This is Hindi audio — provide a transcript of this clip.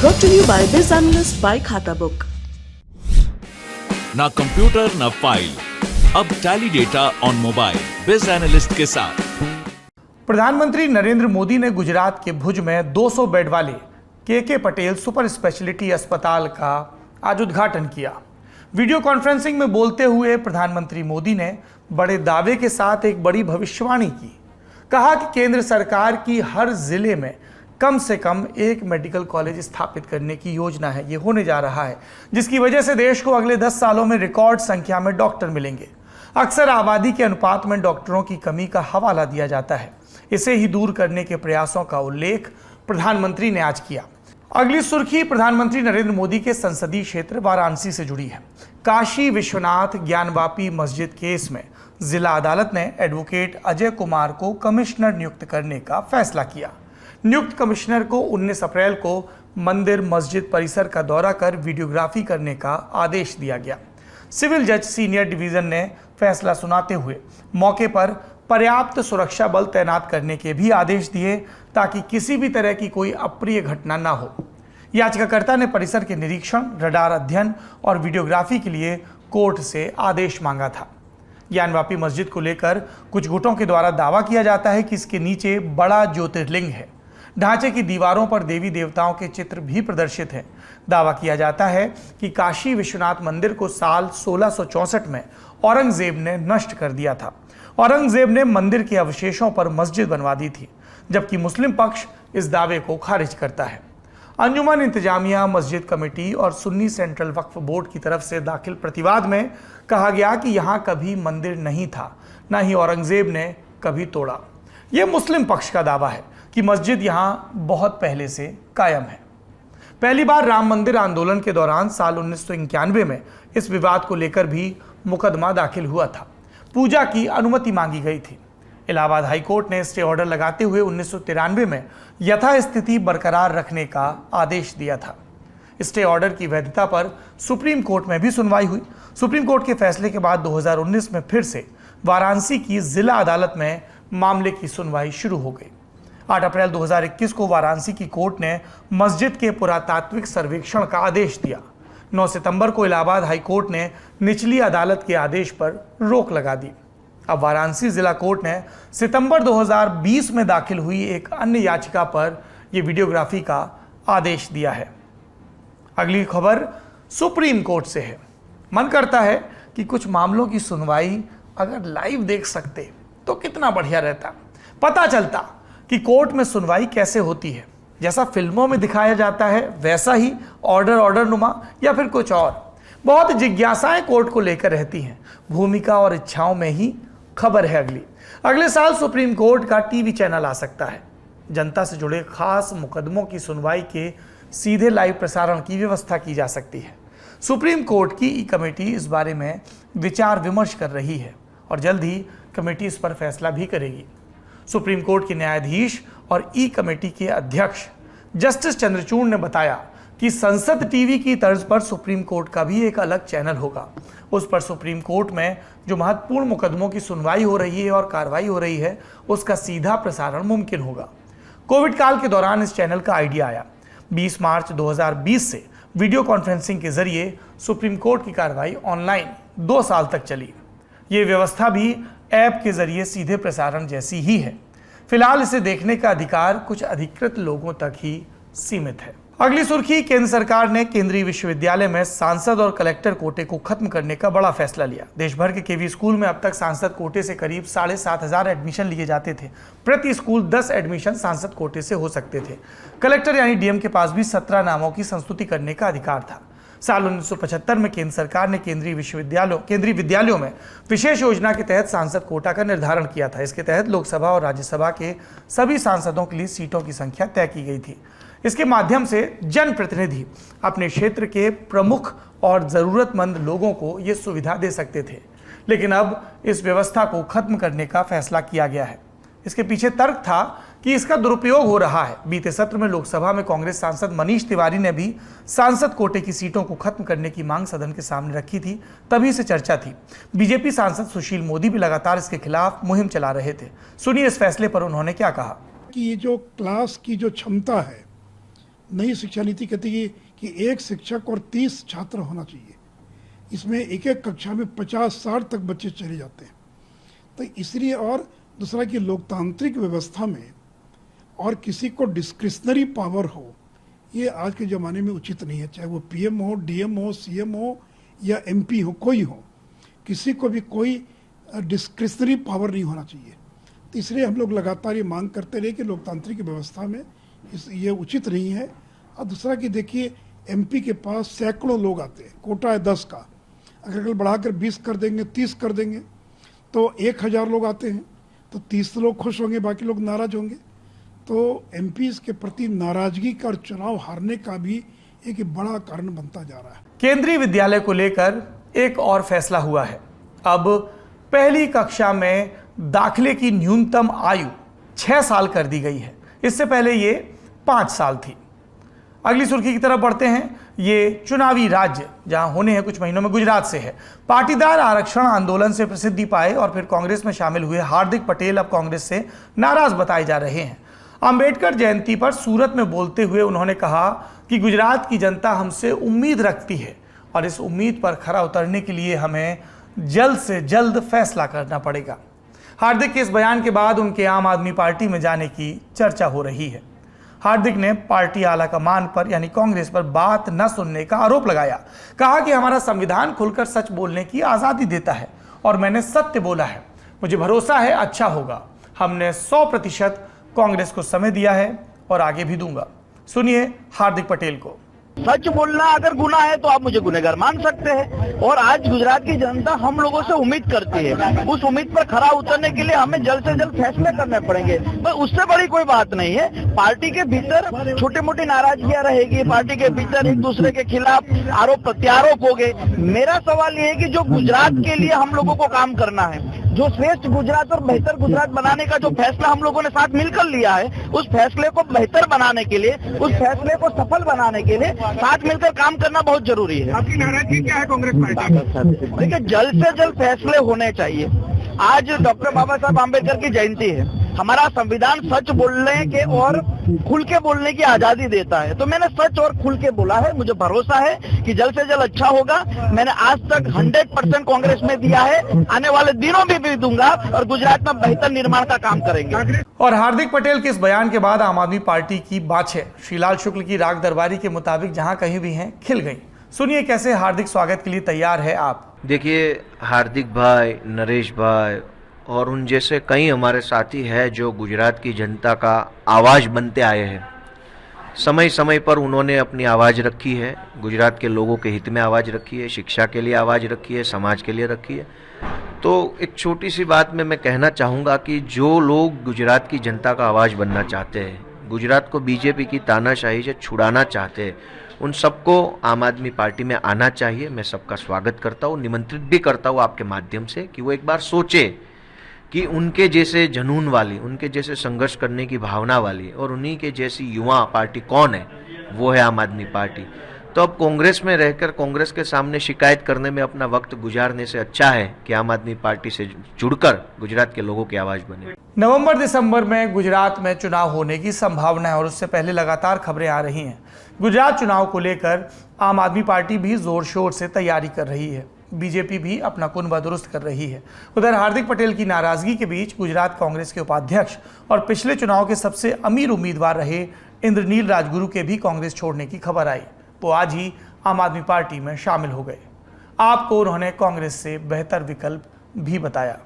Brought to you by Biz Analyst by खाता बुक। ना कंप्यूटर ना फाइल, अब टैली डेटा ऑन मोबाइल बिज एनालिस्ट के साथ। प्रधानमंत्री नरेंद्र मोदी ने गुजरात के भुज में 200 बेड वाले के पटेल सुपर स्पेशलिटी अस्पताल का आज उद्घाटन किया। वीडियो कॉन्फ्रेंसिंग में बोलते हुए प्रधानमंत्री मोदी ने बड़े दावे के साथ एक बड़ी भविष्यवाणी की। कहा कि केंद्र सरकार की हर जिले में कम से कम एक मेडिकल कॉलेज स्थापित करने की योजना है, ये होने जा रहा है, जिसकी वजह से देश को अगले 10 सालों में रिकॉर्ड संख्या में डॉक्टर मिलेंगे। अक्सर आबादी के अनुपात में डॉक्टरों की कमी का हवाला दिया जाता है, इसे ही दूर करने के प्रयासों का उल्लेख प्रधानमंत्री ने आज किया। अगली सुर्खी प्रधानमंत्री नरेंद्र मोदी के संसदीय क्षेत्र वाराणसी से जुड़ी है। काशी विश्वनाथ ज्ञानवापी मस्जिद केस में जिला अदालत ने एडवोकेट अजय कुमार को कमिश्नर नियुक्त करने का फैसला किया। नियुक्त कमिश्नर को 19 अप्रैल को मंदिर मस्जिद परिसर का दौरा कर वीडियोग्राफी करने का आदेश दिया गया। सिविल जज सीनियर डिवीजन ने फैसला सुनाते हुए मौके पर पर्याप्त सुरक्षा बल तैनात करने के भी आदेश दिए ताकि किसी भी तरह की कोई अप्रिय घटना न हो। याचिकाकर्ता ने परिसर के निरीक्षण, रडार अध्ययन और वीडियोग्राफी के लिए कोर्ट से आदेश मांगा था। ज्ञानवापी मस्जिद को लेकर कुछ गुटों के द्वारा दावा किया जाता है कि इसके नीचे बड़ा ज्योतिर्लिंग है। ढांचे की दीवारों पर देवी देवताओं के चित्र भी प्रदर्शित हैं। दावा किया जाता है कि काशी विश्वनाथ मंदिर को साल 1664 में औरंगजेब ने नष्ट कर दिया था। औरंगजेब ने मंदिर के अवशेषों पर मस्जिद बनवा दी थी, जबकि मुस्लिम पक्ष इस दावे को खारिज करता है। अंजुमन इंतजामिया मस्जिद कमेटी और सुन्नी सेंट्रल वक्फ बोर्ड की तरफ से दाखिल प्रतिवाद में कहा गया कि यहाँ कभी मंदिर नहीं था, न ही औरंगजेब ने कभी तोड़ा। यह मुस्लिम पक्ष का दावा है कि मस्जिद यहाँ बहुत पहले से कायम है। पहली बार राम मंदिर आंदोलन के दौरान साल 1991 में इस विवाद को लेकर भी मुकदमा दाखिल हुआ था। पूजा की अनुमति मांगी गई थी। इलाहाबाद हाईकोर्ट ने स्टे ऑर्डर लगाते हुए 1993 में यथास्थिति बरकरार रखने का आदेश दिया था। स्टे ऑर्डर की वैधता पर सुप्रीम कोर्ट में भी सुनवाई हुई। सुप्रीम कोर्ट के फैसले के बाद 2019 में फिर से वाराणसी की जिला अदालत में मामले की सुनवाई शुरू हो गई। 8 अप्रैल 2021 को वाराणसी की कोर्ट ने मस्जिद के पुरातात्विक सर्वेक्षण का आदेश दिया। 9 सितंबर को इलाहाबाद हाईकोर्ट ने निचली अदालत के आदेश पर रोक लगा दी। अब वाराणसी जिला कोर्ट ने सितंबर 2020 में दाखिल हुई एक अन्य याचिका पर यह वीडियोग्राफी का आदेश दिया है। अगली खबर सुप्रीम कोर्ट से है। मन करता है कि कुछ मामलों की सुनवाई अगर लाइव देख सकते तो कितना बढ़िया रहता। पता चलता कि कोर्ट में सुनवाई कैसे होती है। जैसा फिल्मों में दिखाया जाता है वैसा ही ऑर्डर नुमा या फिर कुछ और। बहुत जिज्ञासाएं कोर्ट को लेकर रहती हैं। भूमिका और इच्छाओं में ही खबर है अगले साल सुप्रीम कोर्ट का टीवी चैनल आ सकता है। जनता से जुड़े खास मुकदमों की सुनवाई के सीधे लाइव प्रसारण की व्यवस्था की जा सकती है। सुप्रीम कोर्ट की ई कमेटी इस बारे में विचार विमर्श कर रही है और जल्द ही कमेटी इस पर फैसला भी करेगी। सुप्रीम कोर्ट के न्यायाधीश और ई कमेटी के अध्यक्ष जस्टिस चंद्रचूड़ ने बताया कि संसद टीवी की तर्ज पर सुप्रीम कोर्ट का भी एक अलग चैनल होगा। उस पर सुप्रीम कोर्ट में जो महत्वपूर्ण मुकदमों की सुनवाई हो रही है और कार्रवाई हो रही है, उसका सीधा प्रसारण मुमकिन होगा। कोविड काल के दौरान इस चैनल का आइडिया आया। 20 मार्च 2020 से वीडियो कॉन्फ्रेंसिंग के जरिए सुप्रीम कोर्ट की कार्रवाई ऑनलाइन 2 साल तक चली। ये व्यवस्था भी ऐप के जरिए सीधे प्रसारण जैसी ही है। फिलहाल इसे देखने का अधिकार कुछ अधिकृत लोगों तक ही सीमित है। अगली सुर्खी केंद्र सरकार ने केंद्रीय विश्वविद्यालय में सांसद और कलेक्टर कोटे को खत्म करने का बड़ा फैसला लिया। देश भर के केवी स्कूल में अब तक सांसद कोटे से करीब 7,500 एडमिशन लिए जाते थे। प्रति स्कूल 10 एडमिशन सांसद कोटे से हो सकते थे। कलेक्टर यानी डीएम के पास भी 17 नामों की संस्तुति करने का अधिकार था। साल 1975 में केंद्र सरकार ने केंद्रीय विद्यालयों में विशेष योजना के तहत सांसद कोटा का निर्धारण किया था। इसके तहत लोकसभा और राज्यसभा के सभी सांसदों के लिए सीटों की संख्या तय की गई थी। इसके माध्यम से जनप्रतिनिधि अपने क्षेत्र के प्रमुख और ज़रूरतमंद लोगों को ये सुविधा दे सकते थे, लेकिन अब इस व्यवस्था को खत्म करने का फैसला किया गया है। इसके पीछे तर्क था कि इसका दुरुपयोग हो रहा है। बीते सत्र में लोकसभा में कांग्रेस सांसद मनीष तिवारी ने भी सांसद कोटे की सीटों को खत्म करने की मांग सदन के सामने रखी थी, तभी से चर्चा थी। बीजेपी सांसद सुशील मोदी भी लगातार इसके खिलाफ मुहिम चला रहे थे। सुनिए इस फैसले पर उन्होंने क्या कहा। कि ये जो क्लास की जो क्षमता है नई शिक्षा नीति कहती है कि एक शिक्षक और 30 छात्र होना चाहिए। इसमें एक एक कक्षा में 50-60 तक बच्चे चले जाते हैं। तो इसलिए, और दूसरा कि लोकतांत्रिक व्यवस्था में और किसी को डिस्क्रिशनरी पावर हो, ये आज के ज़माने में उचित नहीं है। चाहे वो पीएम हो, डीएम हो, सीएम हो या एमपी हो, कोई हो, किसी को भी कोई डिस्क्रिशनरी पावर नहीं होना चाहिए। तो इसलिए हम लोग लगातार ये मांग करते रहे कि लोकतांत्रिक व्यवस्था में ये उचित नहीं है। और दूसरा कि देखिए, एमपी के पास सैकड़ों लोग आते हैं, कोटा है 10 का, अगर कल बढ़ाकर 20 कर देंगे, 30 कर देंगे तो 1000 लोग आते हैं, तो 30 लोग खुश होंगे, बाकी लोग नाराज होंगे। तो एमपी के प्रति नाराजगी का और चुनाव हारने का भी एक बड़ा कारण बनता जा रहा है। केंद्रीय विद्यालय को लेकर एक और फैसला हुआ है। अब पहली कक्षा में दाखिले की न्यूनतम आयु 6 साल कर दी गई है। इससे पहले ये 5 साल थी। अगली सुर्खी की तरफ बढ़ते हैं। ये चुनावी राज्य जहां होने हैं कुछ महीनों में गुजरात से है। पाटीदार आरक्षण आंदोलन से प्रसिद्धि पाए और फिर कांग्रेस में शामिल हुए हार्दिक पटेल अब कांग्रेस से नाराज बताए जा रहे हैं। अंबेडकर जयंती पर सूरत में बोलते हुए उन्होंने कहा कि गुजरात की जनता हमसे उम्मीद रखती है और इस उम्मीद पर खरा उतरने के लिए हमें जल्द से जल्द फैसला करना पड़ेगा। हार्दिक के इस बयान के बाद उनके आम आदमी पार्टी में जाने की चर्चा हो रही है। हार्दिक ने पार्टी आलाकमान पर यानी कांग्रेस पर बात न सुनने का आरोप लगाया। कहा कि हमारा संविधान खुलकर सच बोलने की आज़ादी देता है और मैंने सत्य बोला है। मुझे भरोसा है अच्छा होगा। हमने 100% कांग्रेस को समय दिया है और आगे भी दूंगा। सुनिए हार्दिक पटेल को। सच बोलना अगर गुनाह है तो आप मुझे गुनहगार मान सकते हैं। और आज गुजरात की जनता हम लोगों से उम्मीद करती है। उस उम्मीद पर खरा उतरने के लिए हमें जल्द से जल्द फैसले करने पड़ेंगे। पर उससे बड़ी कोई बात नहीं है। पार्टी के भीतर छोटी मोटी नाराजगियां रहेगी, पार्टी के भीतर एक दूसरे के खिलाफ आरोप प्रत्यारोप हो गए। मेरा सवाल ये है कि जो गुजरात के लिए हम लोगों को काम करना है, जो श्रेष्ठ गुजरात और बेहतर गुजरात बनाने का जो फैसला हम लोगों ने साथ मिलकर लिया है, उस फैसले को बेहतर बनाने के लिए, उस फैसले को सफल बनाने के लिए साथ मिलकर काम करना बहुत जरूरी है। आपकी नाराजगी क्या है कांग्रेस पार्टी? देखिए, जल्द से जल्द फैसले होने चाहिए। आज डॉक्टर बाबा साहब आम्बेडकर की जयंती है। हमारा संविधान सच बोलने के और खुल के बोलने की आजादी देता है। तो मैंने सच और खुल के बोला है। मुझे भरोसा है कि जल्द से जल्द अच्छा होगा। मैंने आज तक 100% कांग्रेस में दिया है, आने वाले दिनों में भी दूंगा और गुजरात में बेहतर निर्माण का काम करेंगे। और हार्दिक पटेल के इस बयान के बाद आम आदमी पार्टी की बाछें श्रीलाल शुक्ल की राग दरबारी के मुताबिक जहां कहीं भी हैं खिल गई। सुनिए कैसे हार्दिक स्वागत के लिए तैयार है आप। देखिए, हार्दिक भाई, नरेश भाई और उन जैसे कई हमारे साथी हैं जो गुजरात की जनता का आवाज़ बनते आए हैं। समय समय पर उन्होंने अपनी आवाज़ रखी है, गुजरात के लोगों के हित में आवाज़ रखी है, शिक्षा के लिए आवाज़ रखी है, समाज के लिए रखी है। तो एक छोटी सी बात में मैं कहना चाहूँगा कि जो लोग गुजरात की जनता का आवाज़ बनना चाहते हैं, गुजरात को बीजेपी की तानाशाही से छुड़ाना चाहते हैं, उन सबको आम आदमी पार्टी में आना चाहिए। मैं सबका स्वागत करता हूँ, निमंत्रित भी करता हूँ आपके माध्यम से कि वो एक बार सोचे कि उनके जैसे जुनून वाली, उनके जैसे संघर्ष करने की भावना वाली और उन्हीं के जैसी युवा पार्टी कौन है, वो है आम आदमी पार्टी। तो अब कांग्रेस में रहकर कांग्रेस के सामने शिकायत करने में अपना वक्त गुजारने से अच्छा है कि आम आदमी पार्टी से जुड़कर गुजरात के लोगों की आवाज़ बने। नवंबर दिसंबर में गुजरात में चुनाव होने की संभावना है और उससे पहले लगातार खबरें आ रही हैं। गुजरात चुनाव को लेकर आम आदमी पार्टी भी जोर शोर से तैयारी कर रही है। बीजेपी भी अपना कुनबा दुरुस्त कर रही है। उधर हार्दिक पटेल की नाराजगी के बीच गुजरात कांग्रेस के उपाध्यक्ष और पिछले चुनाव के सबसे अमीर उम्मीदवार रहे इंद्रनील राजगुरु के भी कांग्रेस छोड़ने की खबर आई। वो आज ही आम आदमी पार्टी में शामिल हो गए। आपको उन्होंने कांग्रेस से बेहतर विकल्प भी बताया।